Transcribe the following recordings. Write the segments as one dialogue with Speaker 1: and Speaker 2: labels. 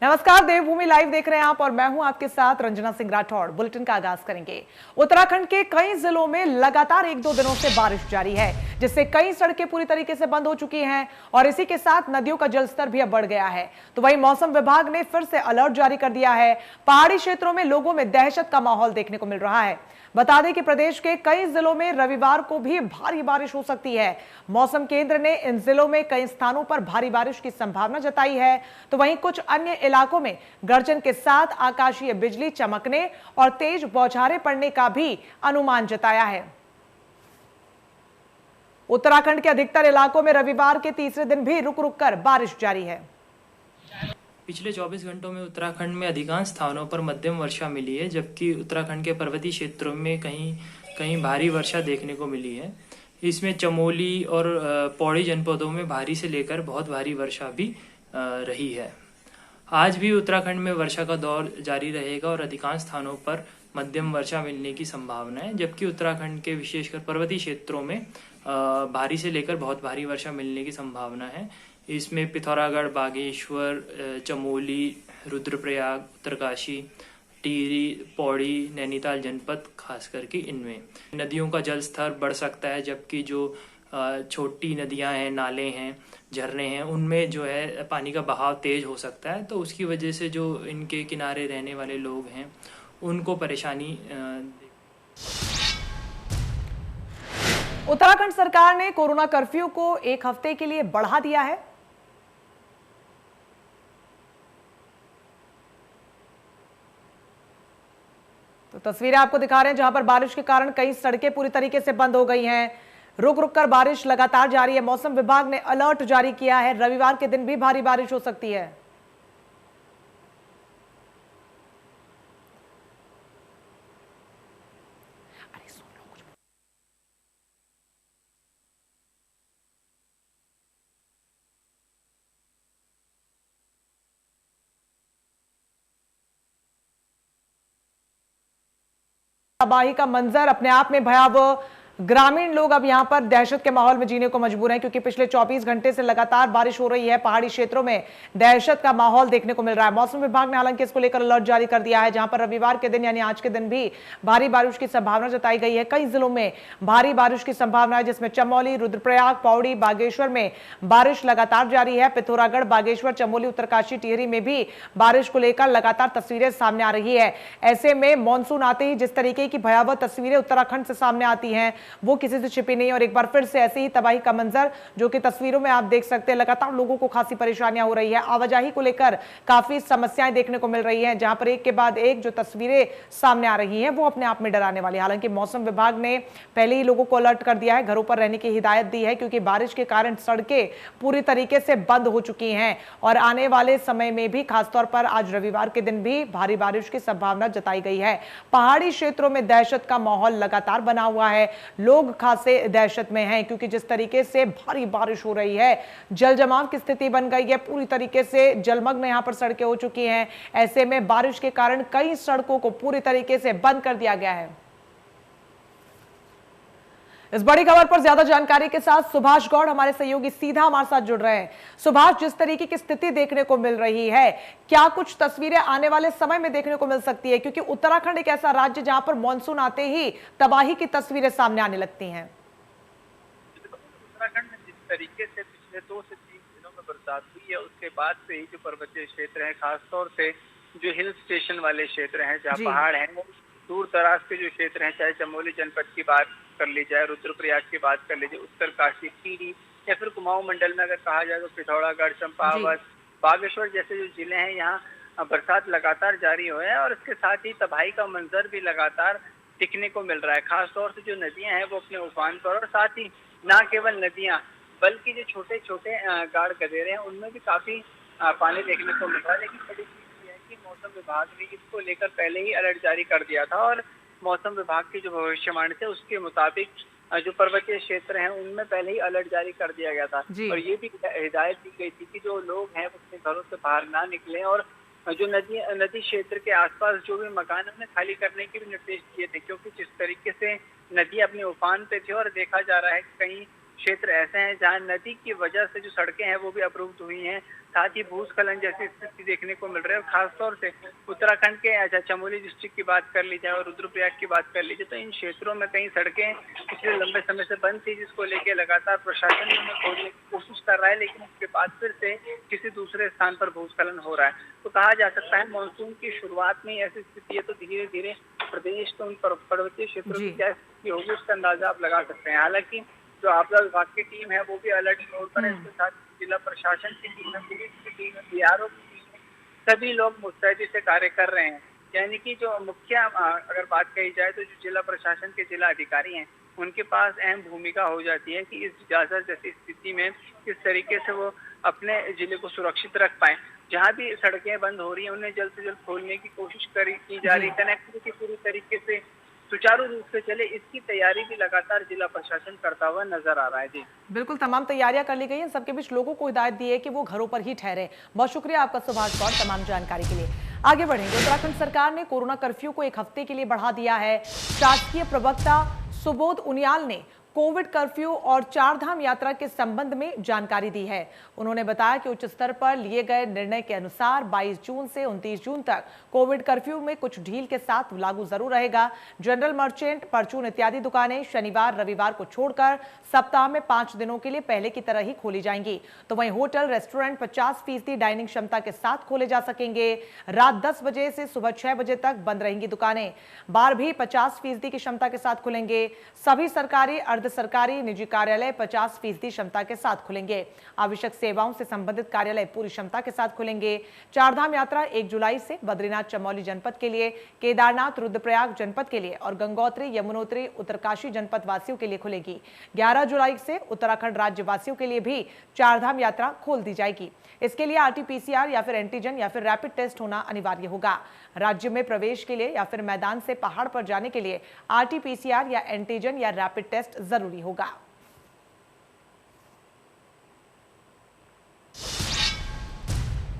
Speaker 1: नमस्कार, देवभूमि लाइव देख रहे हैं आप और मैं हूं आपके साथ रंजना सिंह राठौड़। बुलेटिन का आगाज करेंगे। उत्तराखंड के कई जिलों में लगातार 1-2 दिनों से बारिश जारी है, जिससे कई सड़कें पूरी तरीके से बंद हो चुकी हैं और इसी के साथ नदियों का जलस्तर भी अब बढ़ गया है। तो वहीं मौसम विभाग ने फिर से अलर्ट जारी कर दिया है। पहाड़ी क्षेत्रों में लोगों में दहशत का माहौल देखने को मिल रहा है। बता दें कि प्रदेश के कई जिलों में रविवार को भी भारी बारिश हो सकती है। मौसम केंद्र ने इन जिलों में कई स्थानों पर भारी बारिश की संभावना जताई है, तो वहीं कुछ अन्य इलाकों में गर्जन के साथ आकाशीय बिजली चमकने और तेज बौछारें पड़ने का भी अनुमान जताया है। उत्तराखंड के अधिकतर इलाकों में रविवार के तीसरे दिन भी रुक रुक कर बारिश जारी है।
Speaker 2: पिछले 24 घंटों में उत्तराखंड में अधिकांश स्थानों पर मध्यम वर्षा मिली है, जबकि उत्तराखंड के पर्वतीय क्षेत्रों में कहीं कहीं भारी वर्षा देखने को मिली है। इसमें चमोली और पौड़ी जनपदों में भारी से लेकर बहुत भारी वर्षा भी रही है। आज भी उत्तराखंड में वर्षा का दौर जारी रहेगा और अधिकांश स्थानों पर मध्यम वर्षा मिलने की संभावना है, जबकि उत्तराखंड के विशेषकर पर्वतीय क्षेत्रों में भारी से लेकर बहुत भारी वर्षा मिलने की संभावना है। इसमें पिथौरागढ़, बागेश्वर, चमोली, रुद्रप्रयाग, उत्तरकाशी, टिहरी, पौड़ी, नैनीताल जनपद खास करके इनमें नदियों का जल स्तर बढ़ सकता है, जबकि जो छोटी नदियां हैं, नाले हैं, झरने हैं, उनमें जो है पानी का बहाव तेज हो सकता है। तो उसकी वजह से जो इनके किनारे रहने वाले लोग हैं उनको परेशानी।
Speaker 1: उत्तराखंड सरकार ने कोरोना कर्फ्यू को 1 हफ्ते के लिए बढ़ा दिया है। तो तस्वीरें आपको दिखा रहे हैं जहां पर बारिश के कारण कई सड़कें पूरी तरीके से बंद हो गई हैं। रुक रुक कर बारिश लगातार जारी है। मौसम विभाग ने अलर्ट जारी किया है, रविवार के दिन भी भारी बारिश हो सकती है। तबाही का मंजर अपने आप में भयावह। ग्रामीण लोग अब यहां पर दहशत के माहौल में जीने को मजबूर हैं, क्योंकि पिछले 24 घंटे से लगातार बारिश हो रही है। पहाड़ी क्षेत्रों में दहशत का माहौल देखने को मिल रहा है। मौसम विभाग ने हालांकि इसको लेकर अलर्ट जारी कर दिया है, जहां पर रविवार के दिन यानी आज के दिन भी भारी बारिश की संभावना जताई गई है। कई जिलों में भारी बारिश की संभावना है, जिसमें चमोली, रुद्रप्रयाग, पौड़ी, बागेश्वर में बारिश लगातार जारी है। पिथौरागढ़, बागेश्वर, चमोली, उत्तरकाशी, टिहरी में भी बारिश को लेकर लगातार तस्वीरें सामने आ रही है। ऐसे में मानसून आते ही जिस तरीके की भयावह तस्वीरें उत्तराखंड से सामने आती हैं वो किसी से छिपी नहीं। और एक बार फिर से ऐसी ही तबाही का मंजर जो कि तस्वीरों में आप देख सकते हैं, लगातार लोगों को खासी परेशानियां हो रही है। आवाजाही को लेकर काफी समस्याएं देखने को मिल रही हैं, जहां पर एक के बाद एक जो तस्वीरें सामने आ रही हैं वो अपने आप में डराने वाली। हालांकि मौसम विभाग ने पहले ही लोगों को अलर्ट कर दिया है, घरों पर रहने की हिदायत दी है, क्योंकि बारिश के कारण सड़कें पूरी तरीके से बंद हो चुकी हैं और आने वाले समय में भी खासतौर पर आज रविवार के दिन भी भारी बारिश की संभावना जताई गई है। पहाड़ी क्षेत्रों में दहशत का माहौल लगातार बना हुआ है। लोग खासे दहशत में हैं, क्योंकि जिस तरीके से भारी बारिश हो रही है, जल जमाव की स्थिति बन गई है। पूरी तरीके से जलमग्न यहां पर सड़कें हो चुकी हैं। ऐसे में बारिश के कारण कई सड़कों को पूरी तरीके से बंद कर दिया गया है। इस बड़ी खबर पर ज्यादा जानकारी के साथ सुभाष गौड़ हमारे सहयोगी सीधा हमारे साथ जुड़ रहे हैं। सुभाष, जिस तरीके की स्थिति देखने को मिल रही है, क्या कुछ तस्वीरें आने वाले समय में देखने को मिल सकती है? क्योंकि उत्तराखंड एक ऐसा राज्य जहां पर मानसून आते ही तबाही की तस्वीरें सामने आने लगती हैं।
Speaker 3: उत्तराखंड में जिस तरीके से पिछले 2 से 3 दिनों में बरसात हुई है, उसके बाद से ही जो पर्वतीय क्षेत्र है, खासतौर से जो हिल स्टेशन वाले क्षेत्र हैं, जहाँ पहाड़ हैं, दूर दराज के जो क्षेत्र हैं, चाहे चमोली जनपद की बात कर ली जाए, रुद्रप्रयाग की बात कर लीजिए, उत्तरकाशी, टिहरी या फिर कुमाऊं मंडल में अगर कहा जाए तो पिथौरागढ़, चंपावत, बागेश्वर जैसे जो जिले हैं, यहाँ बरसात लगातार जारी हो है और इसके साथ ही तबाही का मंजर भी लगातार दिखने को मिल रहा है। खासतौर से जो नदियां हैं वो अपने उफान पर, और साथ ही न केवल नदियां बल्कि जो छोटे छोटे गाढ़ गदेरे हैं उनमें भी काफी पानी देखने को मिल रहा है। लेकिन बड़ी चीज ये है कि मौसम विभाग ने इसको लेकर पहले ही अलर्ट जारी कर दिया था और मौसम विभाग की जो भविष्यवाणी थी उसके मुताबिक जो पर्वतीय क्षेत्र हैं उनमें पहले ही अलर्ट जारी कर दिया गया था। और ये भी हिदायत दी गई थी कि जो लोग हैं वो अपने घरों से बाहर ना निकलें और जो नदी क्षेत्र के आसपास जो भी मकान है उन्हें खाली करने के भी निर्देश दिए थे, क्योंकि जिस तरीके से नदी अपने उफान पे थी और देखा जा रहा है कि कई क्षेत्र ऐसे हैं जहां नदी की वजह से जो सड़कें हैं वो भी अवरुद्ध हुई हैं, साथ ही भूस्खलन जैसी स्थिति देखने को मिल रही है। और खासतौर से उत्तराखंड के चमोली डिस्ट्रिक्ट की बात कर ली जाए और रुद्रप्रयाग की बात कर लीजिए तो इन क्षेत्रों में कई सड़कें पिछले लंबे समय से बंद थी, जिसको लेकर लगातार प्रशासन इन्हें खोलने की कोशिश कर रहा है, लेकिन उसके बाद फिर से किसी दूसरे स्थान पर भूस्खलन हो रहा है। तो कहा जा सकता है मानसून की शुरुआत में ऐसी स्थिति है तो धीरे धीरे प्रदेश के उन पर्वतीय क्षेत्रों की क्या स्थिति होगी उसका अंदाजा आप लगा सकते हैं। हालांकि जो आपदा विभाग की टीम है वो भी अलर्ट मोड पर है। इसके साथ जिला प्रशासन की टीम है, पुलिस की टीम है, बीआरओ की टीम है, सभी लोग मुस्तैदी से कार्य कर रहे हैं। यानी कि जो मुख्य अगर बात कही जाए तो जो जिला प्रशासन के जिला अधिकारी हैं उनके पास अहम भूमिका हो जाती है कि इस डिजास्टर जैसी स्थिति में किस तरीके से वो अपने जिले को सुरक्षित रख पाए। जहाँ भी सड़कें बंद हो रही हैं उन्हें जल्द से जल्द खोलने की कोशिश की जा रही है। कनेक्टिविटी पूरी तरीके से सुचारू रूप से चले, इसकी तैयारी भी लगातार जिला प्रशासन करता हुआ नजर आ रहा है। जी
Speaker 1: बिल्कुल, तमाम तैयारियां कर ली गई हैं। सबके बीच लोगों को हिदायत दी है कि वो घरों पर ही ठहरे। बहुत शुक्रिया आपका सुभाष गौड़ तमाम जानकारी के लिए। आगे बढ़ेंगे। उत्तराखंड सरकार ने कोरोना कर्फ्यू को 1 हफ्ते के लिए बढ़ा दिया है। शासकीय प्रवक्ता सुबोध उनियाल ने कोविड कर्फ्यू और 4 धाम यात्रा के संबंध में जानकारी दी है। उन्होंने बताया कि उच्च स्तर पर लिए गए निर्णय के अनुसार 22 जून से 29 जून तक कोविड कर्फ्यू में कुछ ढील के साथ लागू जरूर रहेगा। जनरल मर्चेंट, परचून इत्यादि दुकानें शनिवार रविवार को छोड़कर सप्ताह में 5 दिनों के लिए पहले की तरह ही खोली जाएंगी। तो वहीं होटल रेस्टोरेंट 50% डाइनिंग क्षमता के साथ खोले जा सकेंगे। रात 10 बजे से सुबह 6 बजे तक बंद रहेंगी दुकानें। बार भी 50% की क्षमता के साथ खुलेंगे। सभी सरकारी, सरकारी, निजी कार्यालय 50% क्षमता के साथ खुलेंगे। आवश्यक सेवाओं से संबंधित कार्यालय पूरी क्षमता के साथ खुलेंगे। 4 धाम यात्रा 1 जुलाई से बद्रीनाथ चमोली जनपद के लिए, केदारनाथ रुद्रप्रयाग जनपद के लिए और गंगोत्री यमुनोत्री उत्तरकाशी जनपद वासियों के लिए खुलेगी। 11 जुलाई से उत्तराखंड राज्य वासियों के लिए भी 4 धाम यात्रा खोल दी जाएगी। इसके लिए RT-PCR या फिर एंटीजन या फिर रैपिड टेस्ट होना अनिवार्य होगा। राज्य में प्रवेश के लिए या फिर मैदान से पहाड़ पर जाने के लिए RT-PCR या एंटीजन या रैपिड टेस्ट जरूरी होगा।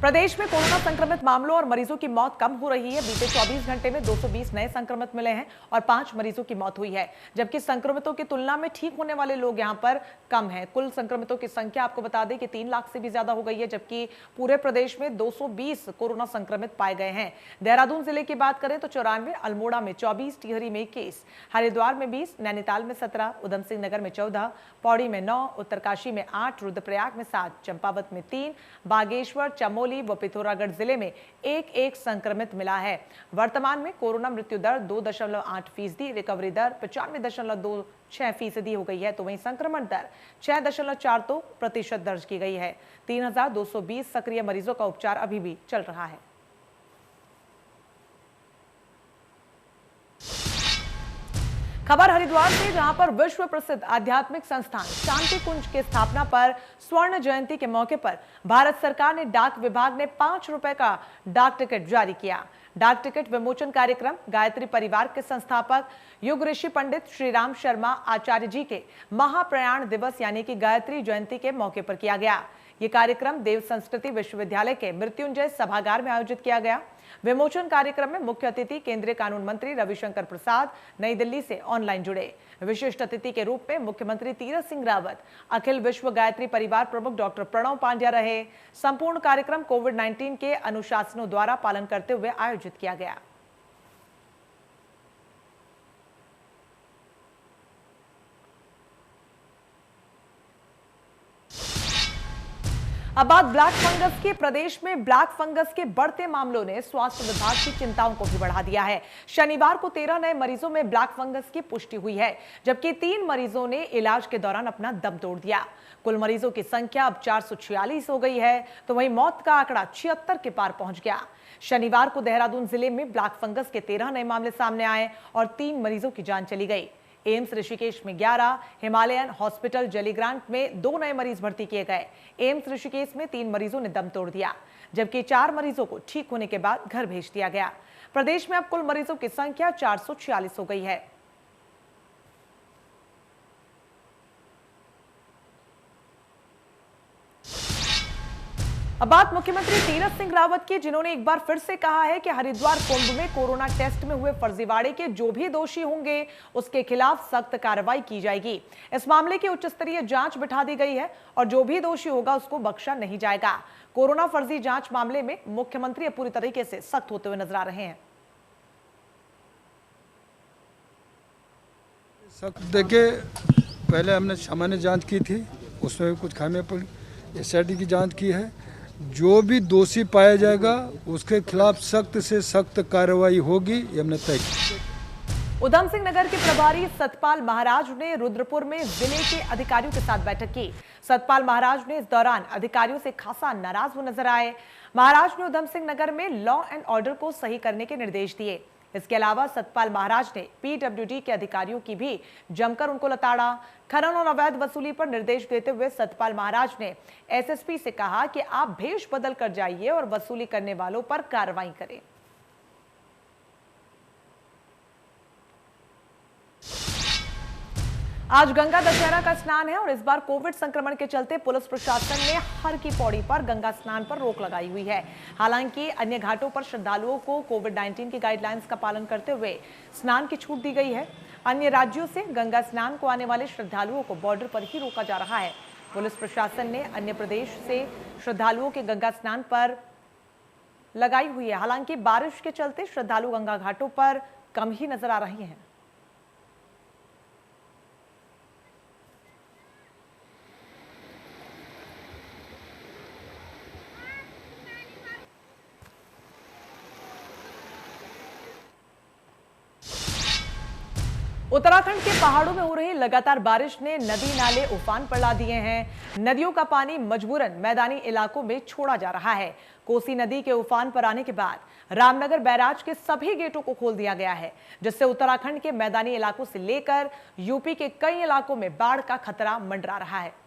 Speaker 1: प्रदेश में कोरोना संक्रमित मामलों और मरीजों की मौत कम हो रही है। बीते 24 घंटे में 220 नए संक्रमित मिले हैं और 5 मरीजों की मौत हुई है, जबकि संक्रमितों की तुलना में ठीक होने वाले लोग यहां पर कम हैं। कुल संक्रमितों की संख्या आपको बता दें कि 3 लाख से भी ज्यादा हो गई है, जबकि पूरे प्रदेश में 220 कोरोना संक्रमित पाए गए हैं। देहरादून जिले की बात करें तो 94, अल्मोड़ा में 24, टिहरी में 21, हरिद्वार में 20, नैनीताल में 17, उधम सिंह नगर में 14, पौड़ी में 9, उत्तरकाशी में 8, रुद्रप्रयाग में 7, चंपावत में 3, बागेश्वर, चमोली व पिथौरागढ़ जिले में 1-1 संक्रमित मिला है। वर्तमान में कोरोना मृत्यु दर 2.8%, रिकवरी दर 95.26% हो गई है, तो वहीं संक्रमण दर 6.42% दर्ज की गई है। 3220 सक्रिय मरीजों का उपचार अभी भी चल रहा है। खबर हरिद्वार से, जहां पर विश्व प्रसिद्ध आध्यात्मिक संस्थान शांति कुंज की स्थापना पर स्वर्ण जयंती के मौके पर भारत सरकार ने डाक विभाग ने 5 रुपए का डाक टिकट जारी किया। डाक टिकट विमोचन कार्यक्रम गायत्री परिवार के संस्थापक युग ऋषि पंडित श्री राम शर्मा आचार्य जी के महाप्रयाण दिवस यानी कि गायत्री जयंती के मौके पर किया गया। ये कार्यक्रम देव संस्कृति विश्वविद्यालय के मृत्युंजय सभागार में आयोजित किया गया। विमोचन कार्यक्रम में मुख्य अतिथि केंद्रीय कानून मंत्री रविशंकर प्रसाद नई दिल्ली से ऑनलाइन जुड़े। विशिष्ट अतिथि के रूप में मुख्यमंत्री तीरथ सिंह रावत, अखिल विश्व गायत्री परिवार प्रमुख डॉक्टर प्रणव पांड्या रहे। संपूर्ण कार्यक्रम कोविड-19 के अनुशासनों द्वारा पालन करते हुए आयोजित किया गया। अब बात ब्लैक फंगस की। प्रदेश में ब्लैक फंगस के बढ़ते मामलों ने स्वास्थ्य विभाग की चिंताओं को भी बढ़ा दिया है। शनिवार को 13 नए मरीजों में ब्लैक फंगस की पुष्टि हुई है, जबकि 3 मरीजों ने इलाज के दौरान अपना दम तोड़ दिया। कुल मरीजों की संख्या अब 446 हो गई है, तो वहीं मौत का आंकड़ा 76 के पार पहुंच गया। शनिवार को देहरादून जिले में ब्लैक फंगस के 13 नए मामले सामने आए और 3 मरीजों की जान चली गई। एम्स ऋषिकेश में 11, हिमालयन हॉस्पिटल जलीग्रांट में 2 नए मरीज भर्ती किए गए। एम्स ऋषिकेश में 3 मरीजों ने दम तोड़ दिया, जबकि 4 मरीजों को ठीक होने के बाद घर भेज दिया गया। प्रदेश में अब कुल मरीजों की संख्या 446 हो गई है। अब बात मुख्यमंत्री तीरथ सिंह रावत की, जिन्होंने एक बार फिर से कहा है कि हरिद्वार कुंभ में कोरोना टेस्ट में हुए फर्जीवाड़े के जो भी दोषी होंगे उसके खिलाफ सख्त कार्रवाई की जाएगी। इस मामले की उच्च स्तरीय जांच बिठा दी गई है और जो भी दोषी होगा उसको बख्शा नहीं जाएगा। कोरोना फर्जी जांच मामले में मुख्यमंत्री पूरी तरीके से सख्त होते हुए नजर आ रहे हैं।
Speaker 4: सख्त देखिए, पहले हमने सामान्य जांच की थी, उसमें भी कुछ खामियां पड़ी। एसआईटी की जांच की है, जो भी दोषी पाया जाएगा उसके खिलाफ सख्त से सख्त कार्रवाई होगी, ये हमने तय की।
Speaker 1: उधम सिंह नगर के प्रभारी सतपाल महाराज ने रुद्रपुर में जिले के अधिकारियों के साथ बैठक की। सतपाल महाराज ने इस दौरान अधिकारियों से खासा नाराज हुए नजर आए। महाराज ने उधम सिंह नगर में लॉ एंड ऑर्डर को सही करने के निर्देश दिए। इसके अलावा सतपाल महाराज ने पीडब्ल्यूडी के अधिकारियों की भी जमकर उनको लताड़ा। खनन और अवैध वसूली पर निर्देश देते हुए सतपाल महाराज ने एसएसपी से कहा कि आप भेष बदल कर जाइए और वसूली करने वालों पर कार्रवाई करें। आज गंगा दशहरा का स्नान है और इस बार कोविड संक्रमण के चलते पुलिस प्रशासन ने हर की पौड़ी पर गंगा स्नान पर रोक लगाई हुई है। हालांकि अन्य घाटों पर श्रद्धालुओं को कोविड-19 की गाइडलाइंस का पालन करते हुए स्नान की छूट दी गई है। अन्य राज्यों से गंगा स्नान को आने वाले श्रद्धालुओं को बॉर्डर पर ही रोका जा रहा है। पुलिस प्रशासन ने अन्य प्रदेश से श्रद्धालुओं के गंगा स्नान पर लगाई हुई है। हालांकि बारिश के चलते श्रद्धालु गंगा घाटों पर कम ही नजर आ रहे हैं। उत्तराखंड के पहाड़ों में हो रही लगातार बारिश ने नदी नाले उफान पर ला दिए हैं। नदियों का पानी मजबूरन मैदानी इलाकों में छोड़ा जा रहा है। कोसी नदी के उफान पर आने के बाद रामनगर बैराज के सभी गेटों को खोल दिया गया है, जिससे उत्तराखंड के मैदानी इलाकों से लेकर यूपी के कई इलाकों में बाढ़ का खतरा मंडरा रहा है।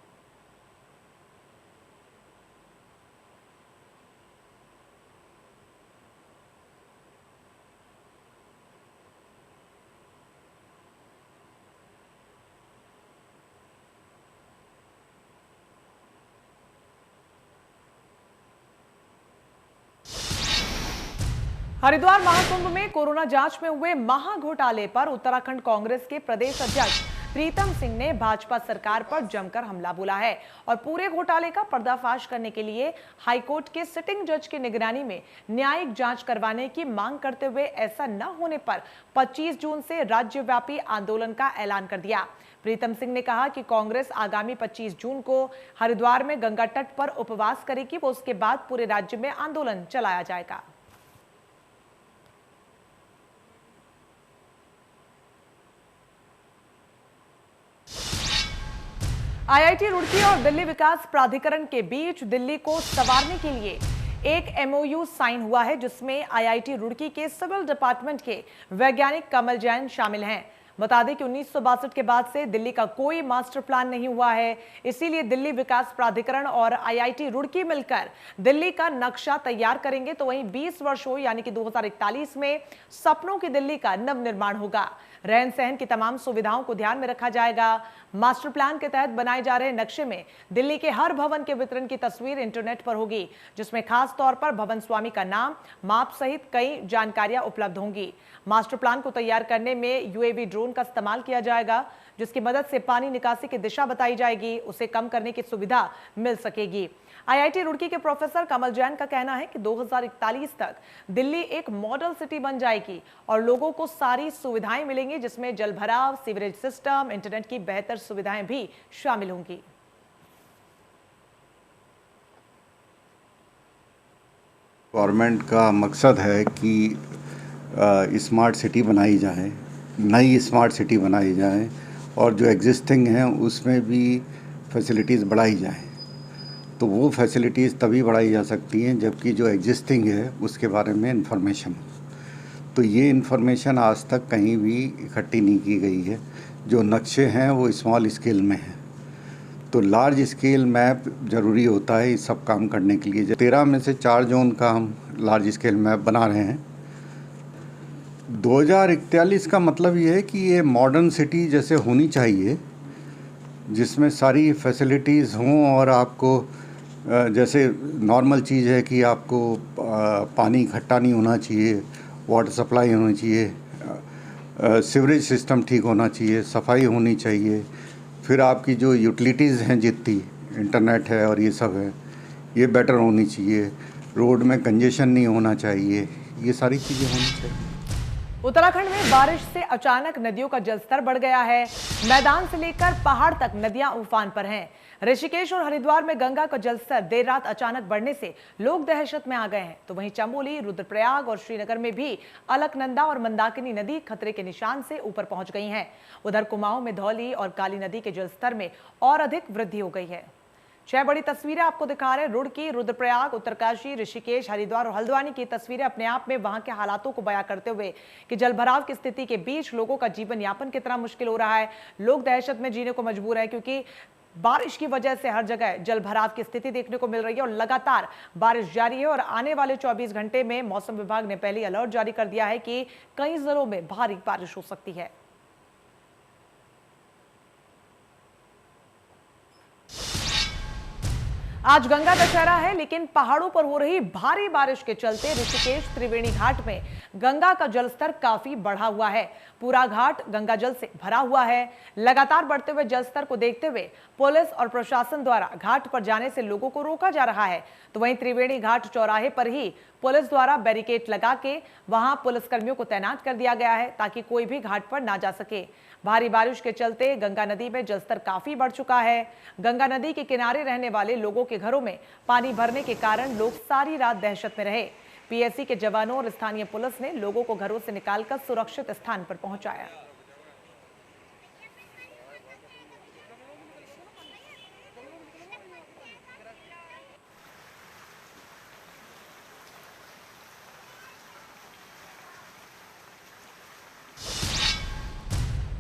Speaker 1: हरिद्वार महाकुंभ में कोरोना जांच में हुए महाघोटाले पर उत्तराखंड कांग्रेस के प्रदेश अध्यक्ष प्रीतम सिंह ने भाजपा सरकार पर जमकर हमला बोला है और पूरे घोटाले का पर्दाफाश करने के लिए हाईकोर्ट के सिटिंग जज की निगरानी में न्यायिक जांच करवाने की मांग करते हुए ऐसा न होने पर 25 जून से राज्यव्यापी आंदोलन का ऐलान कर दिया। प्रीतम सिंह ने कहा कि कांग्रेस आगामी 25 जून को हरिद्वार में गंगा तट पर उपवास करेगी, वो उसके बाद पूरे राज्य में आंदोलन चलाया जाएगा। आईआईटी रुड़की और दिल्ली विकास प्राधिकरण के बीच दिल्ली को संवारने के लिए एक एमओयू साइन हुआ है, जिसमें आईआईटी रुड़की के सिविल डिपार्टमेंट के वैज्ञानिक कमल जैन शामिल हैं। बता दें कि 1962 के बाद से दिल्ली का कोई मास्टर प्लान नहीं हुआ है, इसीलिए दिल्ली विकास प्राधिकरण और आईआईटी रुड़की मिलकर दिल्ली का नक्शा तैयार करेंगे। तो वहीं 20 वर्षों यानी कि 2041 में सपनों की दिल्ली का नवनिर्माण होगा। रहन सहन की तमाम सुविधाओं को ध्यान में रखा जाएगा। मास्टर प्लान के तहत बनाए जा रहे नक्शे में दिल्ली के हर भवन के वितरण की तस्वीर इंटरनेट पर होगी, जिसमें खास तौर पर भवन स्वामी का नाम, माप सहित कई जानकारियां उपलब्ध होंगी। मास्टर प्लान को तैयार करने में यूएवी ड्रोन का इस्तेमाल किया जाएगा, जिसकी मदद से पानी निकासी की दिशा बताई जाएगी, उसे कम करने की सुविधा मिल सकेगी। आईआईटी रुड़की के प्रोफेसर कमल जैन का कहना है कि 2041 तक दिल्ली एक मॉडल सिटी बन जाएगी और लोगों को सारी सुविधाएं मिलेंगी, जिसमें जल भराव, सीवरेज सिस्टम, इंटरनेट की बेहतर सुविधाएं भी शामिल होंगी।
Speaker 5: गवर्नमेंट का मकसद है कि स्मार्ट सिटी बनाई जाए, नई स्मार्ट सिटी बनाई जाए और जो एग्जिस्टिंग हैं उसमें भी फैसिलिटीज़ बढ़ाई जाए। तो वो फैसिलिटीज़ तभी बढ़ाई जा सकती हैं जबकि जो एग्जिस्टिंग है उसके बारे में इंफॉर्मेशन हो। तो ये इंफॉर्मेशन आज तक कहीं भी इकट्ठी नहीं की गई है। जो नक्शे हैं वो स्मॉल स्केल में हैं, तो लार्ज स्केल मैप ज़रूरी होता है इस सब काम करने के लिए। 13 में से 4 जोन का हम लार्ज स्केल मैप बना रहे हैं। 2041 का मतलब ये है कि ये मॉडर्न सिटी जैसे होनी चाहिए, जिसमें सारी फैसिलिटीज़ हों और आपको जैसे नॉर्मल चीज़ है कि आपको पानी इकट्ठा नहीं होना चाहिए, वाटर सप्लाई होनी चाहिए, सीवरेज सिस्टम ठीक होना चाहिए, सफाई होनी चाहिए, फिर आपकी जो यूटिलिटीज़ हैं जितनी इंटरनेट है और ये सब है ये बेटर होनी चाहिए, रोड में कंजेशन नहीं होना चाहिए, ये सारी चीज़ें होनी चाहिए।
Speaker 1: उत्तराखंड में बारिश से अचानक नदियों का जलस्तर बढ़ गया है। मैदान से लेकर पहाड़ तक नदियां उफान पर हैं। ऋषिकेश और हरिद्वार में गंगा का जलस्तर देर रात अचानक बढ़ने से लोग दहशत में आ गए हैं। तो वहीं चमोली, रुद्रप्रयाग और श्रीनगर में भी अलकनंदा और मंदाकिनी नदी खतरे के निशान से ऊपर पहुंच गई हैं। उधर कुमाऊं में धौली और काली नदी के जलस्तर में और अधिक वृद्धि हो गई है। 6 बड़ी तस्वीरें आपको दिखा रहे हैं। रुड़की, रुद्रप्रयाग, उत्तरकाशी, ऋषिकेश, हरिद्वार और हल्द्वानी की तस्वीरें अपने आप में वहां के हालातों को बयां करते हुए कि जलभराव की स्थिति के बीच लोगों का जीवन यापन कितना मुश्किल हो रहा है। लोग दहशत में जीने को मजबूर है क्योंकि बारिश की वजह से हर जगह जलभराव की स्थिति देखने को मिल रही है और लगातार बारिश जारी है। और आने वाले 24 घंटे में मौसम विभाग ने पहले अलर्ट जारी कर दिया है कि कई जिलों में भारी बारिश हो सकती है। आज गंगा दशहरा है, लेकिन पहाड़ों पर हो रही भारी बारिश के चलते ऋषिकेश त्रिवेणी घाट में गंगा का जलस्तर काफी बढ़ा हुआ है। पूरा घाट गंगा जल से भरा हुआ है। लगातार बढ़ते हुए जलस्तर को देखते हुए पुलिस और प्रशासन द्वारा घाट पर जाने से लोगों को रोका जा रहा है। तो वहीं त्रिवेणी घाट चौराहे पर ही पुलिस द्वारा बैरिकेड लगा के वहां पुलिसकर्मियों को तैनात कर दिया गया है ताकि कोई भी घाट पर ना जा सके। भारी बारिश के चलते गंगा नदी में जलस्तर काफी बढ़ चुका है। गंगा नदी के किनारे रहने वाले लोगों के घरों में पानी भरने के कारण लोग सारी रात दहशत में रहे। पीएससी के जवानों और स्थानीय पुलिस ने लोगों को घरों से निकालकर सुरक्षित स्थान पर पहुंचाया।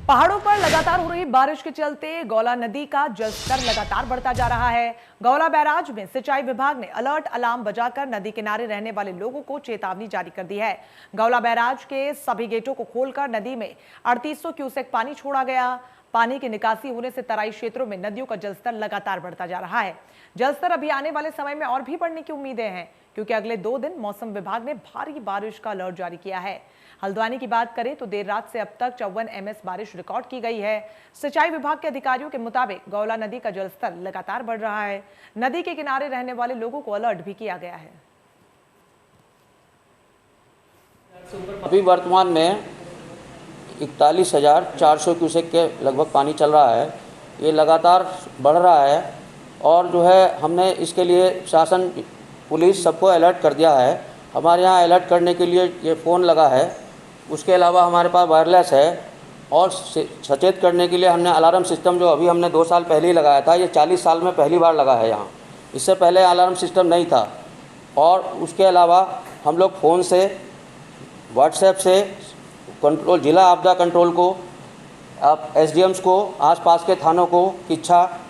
Speaker 1: पहाड़ों पर लगातार हो रही बारिश के चलते गौला नदी का जलस्तर लगातार बढ़ता जा रहा है। गौला बैराज में सिंचाई विभाग ने अलर्ट अलार्म बजाकर नदी किनारे रहने वाले लोगों को चेतावनी जारी कर दी है। गौला बैराज के सभी गेटों को खोलकर नदी में 3800 क्यूसेक पानी छोड़ा गया। पानी की निकासी होने से तराई क्षेत्रों में नदियों का जलस्तर लगातार बढ़ता जा रहा है। जलस्तर अभी आने वाले समय में और भी बढ़ने की उम्मीदें हैं क्योंकि अगले 2 दिन मौसम विभाग ने भारी बारिश का अलर्ट जारी किया है। हल्द्वानी की बात करें तो देर रात से अब तक 54 एमएस बारिश रिकॉर्ड की गई है। सिंचाई विभाग के अधिकारियों के मुताबिक गौला नदी का जलस्तर लगातार बढ़ रहा है। नदी के किनारे रहने वाले लोगों को अलर्ट भी किया गया है।
Speaker 6: अभी वर्तमान में 41,400 क्यूसेक के लगभग पानी चल रहा है। ये लगातार बढ़ रहा है और जो है हमने इसके लिए शासन, पुलिस सबको अलर्ट कर दिया है। हमारे यहाँ अलर्ट करने के लिए ये फ़ोन लगा है। उसके अलावा हमारे पास वायरलेस है और सचेत करने के लिए हमने अलार्म सिस्टम जो अभी हमने 2 साल पहले ही लगाया था। ये 40 साल में पहली बार लगा है यहाँ। इससे पहले अलार्म सिस्टम नहीं था। और उसके अलावा हम लोग फ़ोन से, व्हाट्सएप से कंट्रोल, जिला आपदा कंट्रोल को, आप एसडीएम्स को, आसपास के थानों को, किच्छा,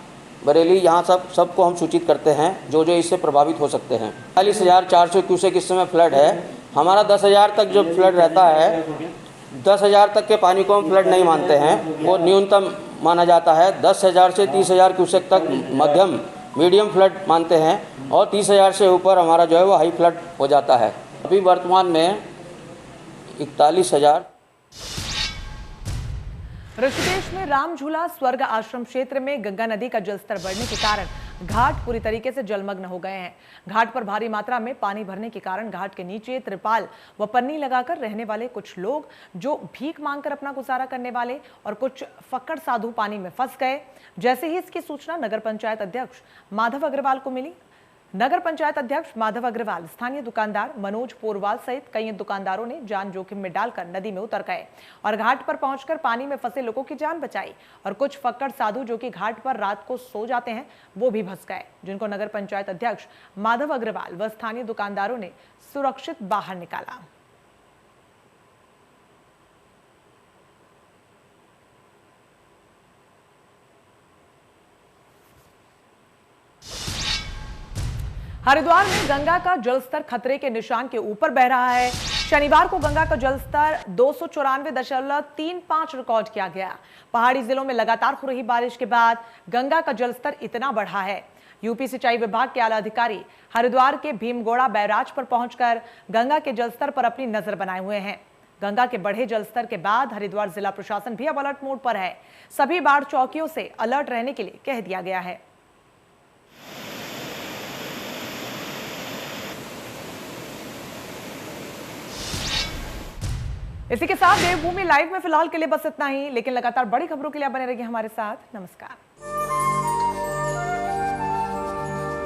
Speaker 6: बरेली, यहाँ सबको हम सूचित करते हैं जो इससे प्रभावित हो सकते हैं। 41,400 क्यूसेक इस समय फ्लड है। हमारा 10,000 तक जो फ्लड रहता है, 10,000 तक के पानी को हम फ्लड नहीं मानते हैं, वो न्यूनतम माना जाता है। 10,000 से 30,000 क्यूसेक तक मध्यम, मीडियम फ्लड मानते हैं और 30,000 से ऊपर हमारा जो है वो हाई फ्लड हो जाता है। अभी वर्तमान में 41,000।
Speaker 1: ऋषिकेश में राम झूला स्वर्ग आश्रम क्षेत्र में गंगा नदी का जलस्तर बढ़ने के कारण घाट पूरी तरीके से जलमग्न हो गए हैं। घाट पर भारी मात्रा में पानी भरने के कारण घाट के नीचे त्रिपाल व पन्नी लगाकर रहने वाले कुछ लोग जो भीख मांगकर अपना गुजारा करने वाले और कुछ फक्कड़ साधु पानी में फंस गए। जैसे ही इसकी सूचना नगर पंचायत अध्यक्ष माधव अग्रवाल को मिली, नगर पंचायत अध्यक्ष माधव अग्रवाल, स्थानीय दुकानदार मनोज पोरवाल सहित कई दुकानदारों ने जान जोखिम में डालकर नदी में उतर गए और घाट पर पहुंचकर पानी में फंसे लोगों की जान बचाई। और कुछ फक्कड़ साधु जो कि घाट पर रात को सो जाते हैं वो भी फंस गए, जिनको नगर पंचायत अध्यक्ष माधव अग्रवाल व स्थानीय दुकानदारों ने सुरक्षित बाहर निकाला। हरिद्वार में गंगा का जलस्तर खतरे के निशान के ऊपर बह रहा है। शनिवार को गंगा का जलस्तर 294.35 रिकॉर्ड किया गया। पहाड़ी जिलों में लगातार हो रही बारिश के बाद गंगा का जलस्तर इतना बढ़ा है। यूपी सिंचाई विभाग के आला अधिकारी हरिद्वार के भीमगोड़ा बैराज पर पहुंचकर गंगा के जलस्तर पर अपनी नजर बनाए हुए हैं। गंगा के बढ़े जलस्तर के बाद हरिद्वार जिला प्रशासन भी अब अलर्ट मोड पर है। सभी बाढ़ चौकियों से अलर्ट रहने के लिए कह दिया गया है। इसी के साथ देवभूमि लाइव में फिलहाल के लिए बस इतना ही, लेकिन लगातार बड़ी खबरों के लिए बने रहिए हमारे साथ। नमस्कार।